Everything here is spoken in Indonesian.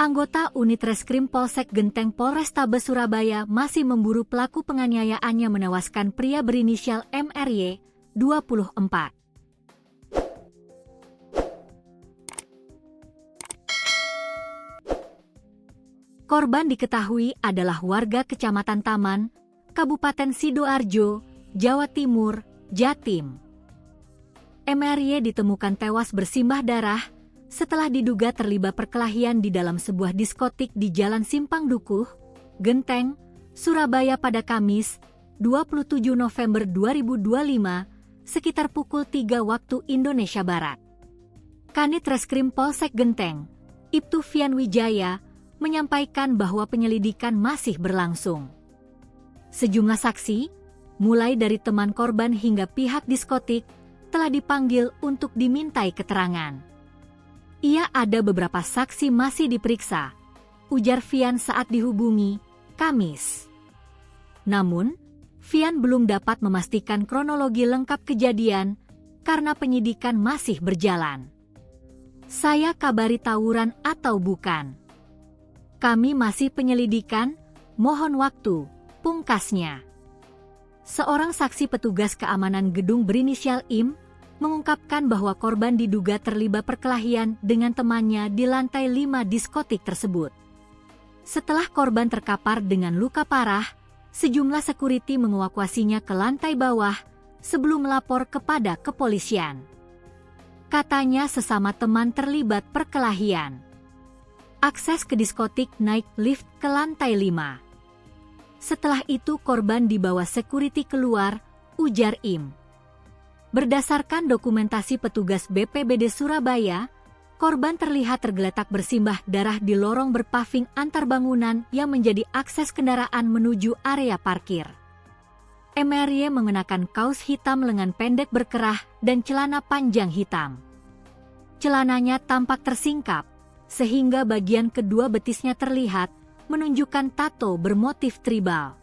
Anggota Unit Reskrim Polsek Genteng Polrestabes Surabaya masih memburu pelaku penganiayaannya menewaskan pria berinisial MRY, 24. Korban diketahui adalah warga Kecamatan Taman, Kabupaten Sidoarjo, Jawa Timur, Jatim. MRY ditemukan tewas bersimbah darah setelah diduga terlibat perkelahian di dalam sebuah diskotik di Jalan Simpang Dukuh, Genteng, Surabaya pada Kamis, 27 November 2025, sekitar pukul 3 waktu Indonesia Barat. Kanit Reskrim Polsek Genteng, Ibtu Fian Wijaya, menyampaikan bahwa penyelidikan masih berlangsung. Sejumlah saksi, mulai dari teman korban hingga pihak diskotik, telah dipanggil untuk dimintai keterangan. Ia ada beberapa saksi masih diperiksa, ujar Fian saat dihubungi, Kamis. Namun, Fian belum dapat memastikan kronologi lengkap kejadian karena penyidikan masih berjalan. Saya kabari tawuran atau bukan? Kami masih penyelidikan, mohon waktu, pungkasnya. Seorang saksi petugas keamanan gedung berinisial IM mengungkapkan bahwa korban diduga terlibat perkelahian dengan temannya di lantai 5 diskotik tersebut. Setelah korban terkapar dengan luka parah, sejumlah sekuriti mengevakuasinya ke lantai bawah sebelum melapor kepada kepolisian. Katanya sesama teman terlibat perkelahian. Akses ke diskotik naik lift ke lantai 5. Setelah itu korban dibawa sekuriti keluar, ujar IM. Berdasarkan dokumentasi petugas BPBD Surabaya, korban terlihat tergeletak bersimbah darah di lorong berpaving antar bangunan yang menjadi akses kendaraan menuju area parkir. MRY mengenakan kaos hitam lengan pendek berkerah dan celana panjang hitam. Celananya tampak tersingkap, sehingga bagian kedua betisnya terlihat, menunjukkan tato bermotif tribal.